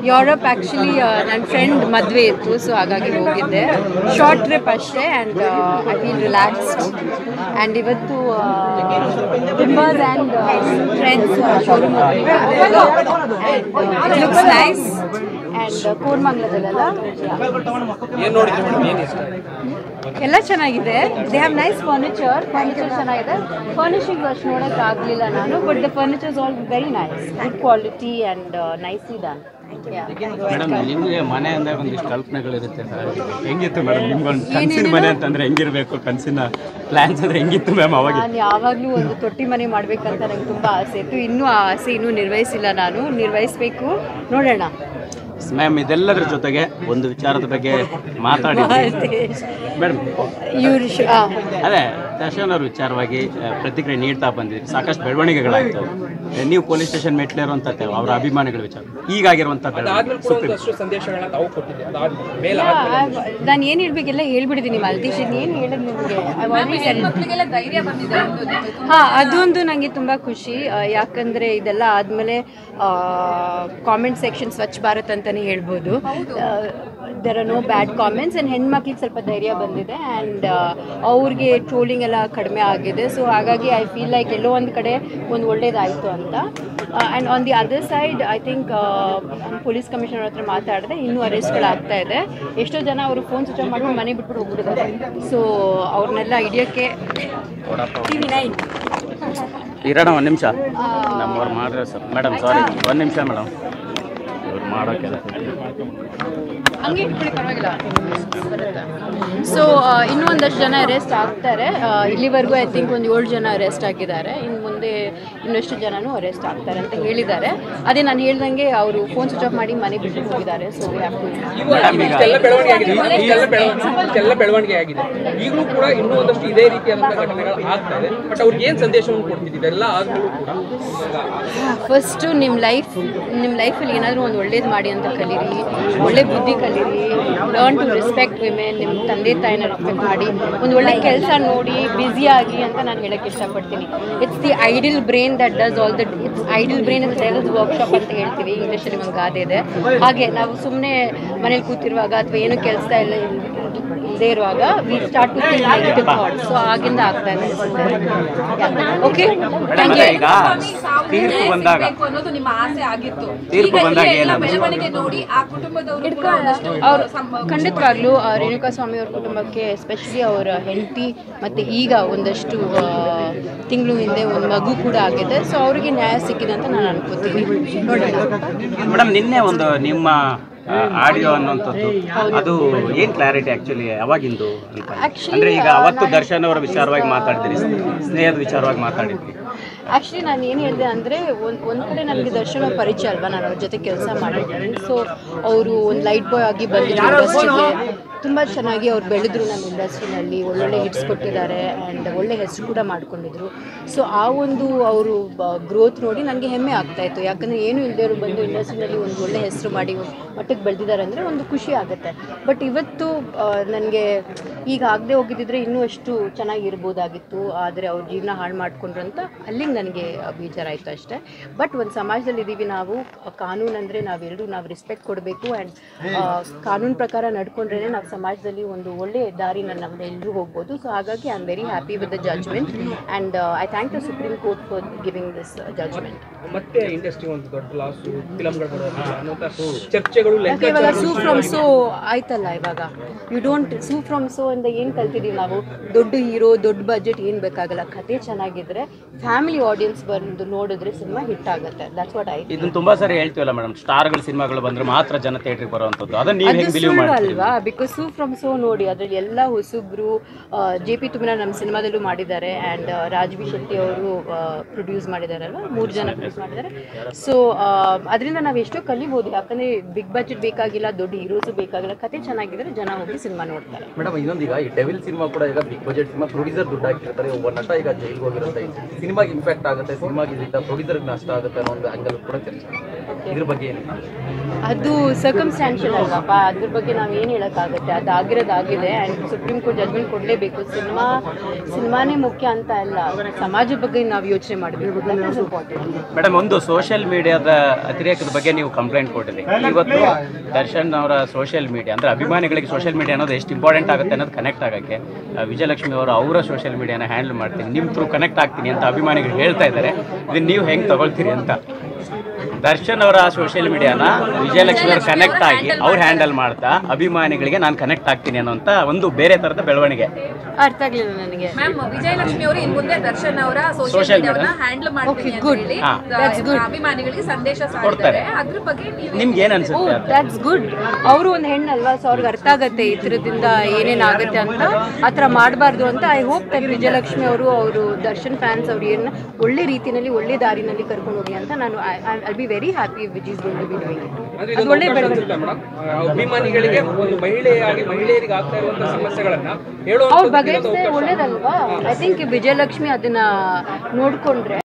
Europe actually ನನ್ನ friend ಮದುವೆ ಇತ್ತು, ಸೊ ಹಾಗಾಗಿ ಹೋಗಿದ್ದೆ. ಶಾರ್ಟ್ ಟ್ರಿಪ್ ಅಷ್ಟೇ. And I feel relaxed. And ಇವತ್ತು Timbers and Friends showroom looks nice. And ಕೋರ್ಮಂಗ್ಲದಲ್ಲೆಲ್ಲ ಎಲ್ಲ ಚೆನ್ನಾಗಿದೆ. ದೇ ಹ್ಯಾವ್ ನೈಸ್ ಫರ್ನಿಚರ್ ಚೆನ್ನಾಗಿದೆ. ಫರ್ನಿಶಿಂಗ್ ಅಷ್ಟು ನೋಡೋಕೆ ಆಗಲಿಲ್ಲ ನಾನು, but the furnitures all very nice, good quality and nicely done. Madam, ನಿಮಗೆ ಮನೆ ಅಂದಾಗ ಒಂದಿಷ್ಟು ಕಲ್ಪನೆಗಳಿರುತ್ತೆ ಸರ್, ಹೆಂಗಿತ್ತು ಮೇಡಮ್ ನಿಮ್ಗೊಂದು ಕನಸಿನ ಮನೆ ಅಂತಂದ್ರೆ ಹೆಂಗಿರಬೇಕು, ಕನಸಿನ ಪ್ಲಾನ್ಸ್ ಅಂದ್ರೆ ಹೆಂಗಿತ್ತು ಮ್ಯಾಮ್ ಅವಾಗ? ನಾನು ಯಾವಾಗಲೂ ಒಂದು ತೊಟ್ಟಿ ಮನೆ ಮಾಡಬೇಕಂತ ನಂಗೆ ತುಂಬ ಆಸೆ ಇತ್ತು. ಇನ್ನೂ ಆ ಆಸೆ ಇನ್ನೂ ನಿರ್ವಹಿಸಿಲ್ಲ, ನಾನು ನಿರ್ವಹಿಸಬೇಕು, ನೋಡೋಣ. ಮ್ಯಾಮ್, ಇದೆಲ್ಲದ್ರ ಜೊತೆಗೆ ಒಂದು ವಿಚಾರದ ಬಗ್ಗೆ ಮಾತಾಡಿದ್ವಿ ಮೇಡಮ್. ಅದೇ ದರ್ಶನ್ ಅವ್ರ ವಿಚಾರವಾಗಿ ಪ್ರತಿಕ್ರಿಯೆ ನೀಡ್ತಾ ಬಂದಿದ್ರಿ, ಸಾಕಷ್ಟು ಬೆಳವಣಿಗೆಗಳಾಯಿತು. ನೀವು ಪೊಲೀಸ್ ಸ್ಟೇಷನ್ ಮೆಟ್ಲೇರುವಂಥದ್ದು ಅವರ ಅಭಿಮಾನಿಗಳ ವಿಚಾರ ಈಗಾಗಿರುವಂಥದ್ದು ನಾನು ಏನು ಹೇಳ್ಬೇಕೆಲ್ಲ ಹೇಳ್ಬಿಟ್ಟಿದ್ದೀನಿ ಮಾಲತೀಶ್. ಏನು ಹೇಳೋದು ನಿಮಗೆ? ಹಾಂ, ಅದೊಂದು ನನಗೆ ತುಂಬ ಖುಷಿ. ಯಾಕಂದರೆ ಇದೆಲ್ಲ ಆದಮೇಲೆ ಕಾಮೆಂಟ್ ಸೆಕ್ಷನ್ ಸ್ವಚ್ಛ ಭಾರತ್ ಅಂತಲೇ ಹೇಳ್ಬೋದು. There are no bad comments. And ಹೆಣ್ಮಕ್ಳಿಗೆ ಸ್ವಲ್ಪ ಧೈರ್ಯ ಬಂದಿದೆ ಆ್ಯಂಡ್ ಅವ್ರಿಗೆ ಟ್ರೋಲಿಂಗ್ ಎಲ್ಲ ಕಡಿಮೆ ಆಗಿದೆ. ಸೊ ಹಾಗಾಗಿ ಐ ಫೀಲ್ ಲೈಕ್ ಎಲ್ಲೋ ಒಂದು ಕಡೆ ಒಂದು ಒಳ್ಳೇದಾಯಿತು ಅಂತ. And on the other side I think police commissioner ಹತ್ರ ಮಾತಾಡಿದೆ, ಇನ್ನೂ ಅರೆಸ್ಟ್ಗಳಾಗ್ತಾ ಇದೆ. ಎಷ್ಟೋ ಜನ ಅವರು ಫೋನ್ ಸ್ವಿಚ್ ಆಫ್ ಮಾಡ್ಕೊಂಡು ಮನೆ ಬಿಟ್ಬಿಟ್ಟು ಹೋಗ್ಬಿಟ್ಟಿದ್ದಾರೆ. ಸೊ ಅವ್ರನ್ನೆಲ್ಲ ಹಿಡಿಯೋಕ್ಕೆ ಇರೋಣ ಒಂದು ನಿಮಿಷ ನಮ್ಮವ್ರು ಮಾಡ್ರೆ ಸರ್. ಮೇಡಮ್ ಸಾರಿ, ಒಂದು ನಿಮಿಷ ಮೇಡಮ್, ಇವ್ರು ಮಾಡೋಕ್ಕೆಲ್ಲ ಹಂಗೆ ಇಟ್ಕೊಳ್ಳಿ, ಪರವಾಗಿಲ್ಲ. ಸೊ ಇನ್ನೂ ಒಂದಷ್ಟು ಜನ ಅರೆಸ್ಟ್ ಆಗ್ತಾರೆ. ಇಲ್ಲಿವರೆಗೂ ಐ ಥಿಂಕ್ ಒಂದು 7 ಜನ ಅರೆಸ್ಟ್ ಆಗಿದ್ದಾರೆ. ಇನ್ನು ಮುಂದೆ ಇನ್ನಷ್ಟು ಜನನೂ ಅರೆಸ್ಟ್ ಆಗ್ತಾರೆ ಅಂತ ಹೇಳಿದ್ದಾರೆ. ಅದೇ ನಾನು ಹೇಳ್ದಂಗೆ ಅವರು ಫೋನ್ ಸ್ವಿಚ್ ಆಫ್ ಮಾಡಿ ಮನೆ ಬಿಟ್ಟು ಹೋಗಿದ್ದಾರೆ. ಸೊ ಬೆಳವಣಿಗೆ ಆಗಿದೆ. ಈಗಲೂ ಕೂಡ ಇನ್ನೂ ಒಂದಷ್ಟು ಇದೇ ರೀತಿಯಾದಂಥ ಘಟನೆಗಳು ಆಗ್ತದೆ. ಬಟ್ ಅವ್ರಿಗೆ ಏನು ಸಂದೇಶವನ್ನು ಕೊಡ್ತಿದ್ದೆ ಎಲ್ಲ ಆದ್ಮೇಲೂ ಕೂಡ ಫಸ್ಟು ನಿಮ್ಮ ಲೈಫಲ್ಲಿ ಏನಾದರೂ ಒಂದು ಒಳ್ಳೇದು ಮಾಡಿ ಅಂತ ಕಲೀರಿ, ಒಳ್ಳೆ ಬುದ್ಧಿ ಕಲೀರಿ, ಲರ್ನ್ ಟು ರೆಸ್ಪೆಕ್ಟ್ ವಿಮೆನ್. ನಿಮ್ಮ ತಂದೆ ತಾಯಿನ ರೆಸ್ಪೆಕ್ಟ್ ಮಾಡಿ ಒಂದು ಒಳ್ಳೆ ಕೆಲಸ ನೋಡಿ ಬ್ಯುಸಿಯಾಗಿ ಅಂತ ನಾನು ಹೇಳೋಕ್ಕೆ ಇಷ್ಟಪಡ್ತೀನಿ. It's the idle brain that does all that. It's idle brain is devil's workshop ಅಂತ ಹೇಳ್ತೀವಿ ಇಂಗ್ಲೀಷಲ್ಲಿ, ಒಂದು ಗಾದೆ ಇದೆ. ಹಾಗೆ ನಾವು ಸುಮ್ಮನೆ ಮನೇಲಿ ಕೂತಿರುವಾಗ ಅಥವಾ ಏನೂ ಕೆಲಸ ಇಲ್ಲ ಇಲ್ಲದೆ ಇರುವಾಗ we start to think negative thoughts. So ಆಗಿಂದ ಆಗ್ತಾ ಇದೆ. Okay, thank you. ತೀರ್ಪು ಬಂದಾಗ ಅವರು ಖಂಡಿತವಾಗ್ಲೂ ರೇಣುಕಾ ಸ್ವಾಮಿ ಅವ್ರ ಕುಟುಂಬಕ್ಕೆ, ಎಸ್ಪೆಷಲಿ ಅವರ ಹೆಂಡತಿ ಮತ್ತು ಈಗ ಒಂದಷ್ಟು ತಿಂಗಳು ಹಿಂದೆ ಒಂದು ಮಗು ಕೂಡ ಆಗಿದೆ. ಸೊ ಅವರಿಗೆ ನ್ಯಾಯ ಸಿಕ್ಕಿದೆ ಅಂತ ನಾನು ಅನ್ಕೋತೀನಿ. ನೋಡೋಣ ಮೇಡಮ್, ನಿನ್ನೆ ಒಂದು ನಿಮ್ಮ ಆಡಿಯೋ ಅನ್ನುವಂಥದ್ದು ಅದು ಏನ್ ಕ್ಲಾರಿಟಿ ಆಕ್ಚುಲಿ ಯಾವಾಗಿಂದು ಅಂದ್ರೆ ಈಗ ಅವತ್ತು ದರ್ಶನ್ ಅವರ ವಿಚಾರವಾಗಿ ಮಾತಾಡ್ತೀರಿ, ಸ್ನೇಹದ ವಿಚಾರವಾಗಿ ಮಾತಾಡಿದ್ರಿ. ಆ್ಯಕ್ಚುಲಿ ನಾನು ಏನು ಹೇಳಿದೆ ಅಂದರೆ ಒಂದು ಕಡೆ ನನಗೆ ದರ್ಶನ್ ಅವ್ರ ಪರಿಚಯ ಅಲ್ವಾ, ನಾನು ಅವ್ರ ಜೊತೆ ಕೆಲಸ ಮಾಡಿದ್ದೀನಿ. ಸೊ ಅವರು ಒಂದು ಲೈಟ್ ಬಾಯ್ ಆಗಿ ಬಂದಿದ್ರು ಇಂಡಸ್ಟ್ರಿಗೆ. ತುಂಬ ಚೆನ್ನಾಗಿ ಅವ್ರು ಬೆಳೆದ್ರು ನಮ್ಮ ಇಂಡಸ್ಟ್ರಿನಲ್ಲಿ, ಒಳ್ಳೊಳ್ಳೆ ಹಿಟ್ಸ್ ಕೊಟ್ಟಿದ್ದಾರೆ ಆ್ಯಂಡ್ ಒಳ್ಳೆ ಹೆಸರು ಕೂಡ ಮಾಡ್ಕೊಂಡಿದ್ರು. ಸೊ ಆ ಒಂದು ಅವರು ಗ್ರೋತ್ ನೋಡಿ ನನಗೆ ಹೆಮ್ಮೆ ಆಗ್ತಾಯಿತ್ತು. ಯಾಕಂದರೆ ಏನು ಇಲ್ಲದೆ ಅವರು ಬಂದು ಇಂಡಸ್ಟ್ರಿನಲ್ಲಿ ಒಂದು ಒಳ್ಳೆ ಹೆಸರು ಮಾಡಿ ಮಟ್ಟಕ್ಕೆ ಬೆಳೆದಿದ್ದಾರೆ ಅಂದರೆ ಒಂದು ಖುಷಿ ಆಗುತ್ತೆ. ಬಟ್ ಇವತ್ತು ನನಗೆ ಈಗ ಆಗದೆ ಹೋಗಿದ್ದಿದ್ರೆ ಇನ್ನೂ ಅಷ್ಟು ಚೆನ್ನಾಗಿರ್ಬೋದಾಗಿತ್ತು. ಆದರೆ ಅವ್ರ ಜೀವನ ಹಾಳು ಮಾಡಿಕೊಂಡ್ರು ಅಂತ ಅಲ್ಲಿಗೆ ನನಗೆ ಬೇಜಾರಾಯಿತು ಅಷ್ಟೇ. ಬಟ್ ಒಂದು ಸಮಾಜದಲ್ಲಿ ಇದ್ದೀವಿ ನಾವು, ಕಾನೂನು ಅಂದರೆ ನಾವು ರೆಸ್ಪೆಕ್ಟ್ ಕೊಡಬೇಕು ಆ್ಯಂಡ್ ಕಾನೂನು ಪ್ರಕಾರ ನಡ್ಕೊಂಡ್ರೇ ನಾವು ಸಮಾಜದಲ್ಲಿ ಒಂದು ಒಳ್ಳೆ ದಾರಿನ ನಮ್ಮೆಲ್ಲರೂ ಹೋಗ್ಬೋದು. ಸೊ ಹಾಗಾಗಿ I am very happy with the judgment and I thank the Supreme Court for giving this judgment. ಮತ್ತೆ ಇಂಡಸ್ಟ್ರಿ ಒಂದು ದೊಡ್ಡ ಲಾಸು, ಫಿಲಮ್ಗಳು ಚರ್ಚೆಗಳು, ಇವಾಗ ಸೂ ಫ್ರಮ್ ಸೋ ಆಯ್ತಲ್ಲ. ಇವಾಗ you don't sue from so ಅಂತ ಏನು ಕಲ್ತಿದ್ದೀವಿ ನಾವು? ದೊಡ್ಡ ಹೀರೋ, ದೊಡ್ಡ ಬಜೆಟ್ ಏನು ಬೇಕಾಗಲ್ಲ. ಕತೆ ಚೆನ್ನಾಗಿದ್ರೆ ಫ್ಯಾಮಿಲಿ ಆಡಿಯನ್ಸ್ ಬಂದು ನೋಡಿದ್ರೆ ಸಿನಿಮಾ ಹಿಟ್ ಆಗುತ್ತೆ. ದಟ್ಸ್ ವಾಟ್ ಐ ಇದನ್ನ ತುಂಬಾ ಸರಿ ಹೇಳ್ತೀವಲ್ಲ ಮೇಡಮ್, ಸ್ಟಾರ್ಗಳ ಸಿನಿಮಾಗಳು ಬಂದ್ರೆ ಮಾತ್ರ ಜನ ಥಿಯೇಟರ್ಗೆ ಬರುವಂಥದ್ದು. ಅದನ್ನ ನೀವು ಹೇಗೆ ಬಿಲೀವ್ ಮಾಡ್ತೀರಾ ಅಲ್ವಾ? ಬಿಕಾಸ್ ಸೂ ಫ್ರಮ್ ಸೋ ನೋಡಿ, ಅದರಲ್ಲಿ ಎಲ್ಲ ಹೊಸಬ್ರು. JP ತುಮನ ನಮ್ಮ ಸಿನಿಮಾದಲ್ಲೂ ಮಾಡಿದ್ದಾರೆ ಆ್ಯಂಡ್ ರಾಜ್ಬಿ ಶೆಟ್ಟಿ ಅವರು ಪ್ರೊಡ್ಯೂಸ್ ಮಾಡಿದಾರಲ್ವ, 3 ಜನ ಪ್ರೊಡ್ಯೂಸ್ ಮಾಡಿದ್ದಾರೆ. ಸೊ ಅದರಿಂದ ನಾವು ಎಷ್ಟೋ ಕಲಿಬೋದು. ಯಾಕಂದರೆ ಬಿಗ್ ಬಜೆಟ್ ಬೇಕಾಗಿಲ್ಲ, ದೊಡ್ಡ ಹೀರೋಸು ಬೇಕಾಗಿಲ್ಲ, ಕತೆ ಚೆನ್ನಾಗಿದ್ರೆ ಜನ ಹೋಗಿ ಸಿನಿಮಾ ನೋಡ್ತಾರೆ. ಮೇಡಮ್, ಇನ್ನೊಂದು ಈಗ ಈ ಡೆವಿಲ್ ಸಿನಿಮಾ ಕೂಡ ಈಗ ಬಿಗ್ ಬಜೆಟ್ ಸಿನಿಮಾ, ಪ್ರೊಡ್ಯೂಸರ್ ದುಡ್ಡು ಹಾಕಿರ್ತಾರೆ, ಒಬ್ಬ ನಟ ಈಗ ಜೈಲಿಗೆ ಹೋಗಿರುತ್ತೆ, ಸಿನಿಮಾಗೆ ಇಂಪ್ಯಾಕ್ಟ್ ಆಗುತ್ತೆ, ಸಿನಿಮಾಗೆ ಪ್ರೊಡ್ಯೂಸರ್ಗೆ ನಷ್ಟ ಆಗುತ್ತೆ ಅನ್ನೋ ಒಂದು ಆಂಗಲ್ ಕೂಡ ಚರ್ಚೆ. ಇದ್ರ ಬಗ್ಗೆ ಏನು? ಅದು ಸರ್ಕಮ್ಸ್ಟ್ಯಾನ್ಷಿಯಲ್ ಅಲ್ವಪ್ಪ, ಅದ್ರ ಬಗ್ಗೆ ನಾವು ಏನು ಹೇಳೋಕ್ಕಾಗುತ್ತೆ. ಅಷ್ಟೇ, ಅದಾಗಿರೋದಾಗಿದೆ ಆ್ಯಂಡ್ ಸುಪ್ರೀಂ ಕೋರ್ಟ್ ಜಜ್ಮೆಂಟ್ ಕೊಡಲೇಬೇಕು. ಸಿನಿಮಾನೇ ಮುಖ್ಯ ಅಂತ ಅಲ್ಲ, ಸಮಾಜದ ಬಗ್ಗೆ ನಾವು ಯೋಚನೆ ಮಾಡಬೇಕು. That is important. ಮೇಡಮ್, ಒಂದು ಸೋಷಿಯಲ್ ಮೀಡಿಯಾದ ಅತಿರೇಕದ ಬಗ್ಗೆ ನೀವು ಕಂಪ್ಲೇಂಟ್ ಕೊಟ್ಟಿದೆ. ಇವತ್ತು ದರ್ಶನ್ ಅವರ ಸೋಷಿಯಲ್ ಮೀಡಿಯಾ ಅಂದರೆ ಅಭಿಮಾನಿಗಳಿಗೆ ಸೋಷಿಯಲ್ ಮೀಡಿಯಾ ಅನ್ನೋದು ಎಷ್ಟು ಇಂಪಾರ್ಟೆಂಟ್ ಆಗುತ್ತೆ ಅನ್ನೋದು ಕನೆಕ್ಟ್ ಆಗೋಕ್ಕೆ ವಿಜಯಲಕ್ಷ್ಮಿ ಅವರು ಅವರ ಸೋಷಿಯಲ್ ಮೀಡಿಯಾನ ಹ್ಯಾಂಡಲ್ ಮಾಡ್ತೀನಿ, ನಿಮ್ಮ ಥ್ರೂ ಕನೆಕ್ಟ್ ಆಗ್ತೀನಿ ಅಂತ ಅಭಿಮಾನಿಗಳು ಹೇಳ್ತಾ ಇದ್ದಾರೆ. ಇದನ್ನು ನೀವು ಹೆಂಗೆ ತಗೊಳ್ತೀರಿ ಅಂತ? ದರ್ಶನ್ ಅವರ ಸೋಷಿಯಲ್ ಮೀಡಿಯಾನ ವಿಜಯಲಕ್ಷ್ಮಿ ಅವರು ಕನೆಕ್ಟ್ ಆಗಿ ಅವ್ರು ಹ್ಯಾಂಡಲ್ ಮಾಡ್ತಾ ಅಭಿಮಾನಿಗಳಿಗೆ ನಾನು ಕನೆಕ್ಟ್ ಆಗ್ತೀನಿ ಅನ್ನೋಂಥ ಒಂದು ಬೇರೆ ಥರದ ಬೆಳವಣಿಗೆ. ಅರ್ಥ ಆಗಲಿಲ್ಲ ನನಗೆ. ಮ್ಯಾಮ್, ವಿಜಯಲಕ್ಷ್ಮಿ ಅವರು ಇನ್ನು ಮುಂದೆ ದರ್ಶನ್ ಅವರ ಸೋಷಿಯಲ್ ಮೀಡಿಯಾವನ್ನ ಹ್ಯಾಂಡಲ್ ಮಾಡ್ತೀನಿ ಅಂತ ಹೇಳಿ ಅಭಿಮಾನಿಗಳಿಗೆ ಸಂದೇಶ ಸಾರಿದ್ದಾರೆ. ಅದ್ರ ಬಗ್ಗೆ ನಿಮ್ಗೆ ಏನು ಅನ್ಸುತ್ತೆ? That's good. ಅವರು ಒಂದು ಹೆಣ್ಣಲ್ವಾ, ಸೊ ಅವ್ರಿಗೆ ಅರ್ಥ ಆಗುತ್ತೆ ಈ ಥರದಿಂದ ಏನೇನಾಗುತ್ತೆ ಅಂತ. ಆ ಥರ ಮಾಡಬಾರ್ದು ಅಂತ ಐ ಹೋಪ್ ದಟ್ ವಿಜಯಲಕ್ಷ್ಮಿ ಅವರು ದರ್ಶನ್ ಫ್ಯಾನ್ಸ್ ಅವ್ರು ಏನು ಒಳ್ಳೆ ರೀತಿಯಲ್ಲಿ ಒಳ್ಳೆ ದಾರಿನಲ್ಲಿ ಕರ್ಕೊಂಡು ಹೋಗಿ ಅಂತ ನಾನು I be very happy which is going to be doing it. ಅದು ಒಳ್ಳೆ ಬೆಳವಣಿಗೆ. ಅಭಿಮಾನಿಗಳಿಗೆ ಒಂದು ಮಹಿಳೆಯರಿಗೆ ಆಗ್ತಾ ಇರುವಂತಹ ಸಮಸ್ಯೆಗಳನ್ನ ಹೇಳುವ ಅವ್ರು ಬಗೆಹರಿಸಿದ್ರೆ ಒಳ್ಳೇದಲ್ವಾ? ಐ ಥಿಂಕ್ ವಿಜಯಲಕ್ಷ್ಮಿ ಅದನ್ನ ನೋಡ್ಕೊಂಡ್ರೆ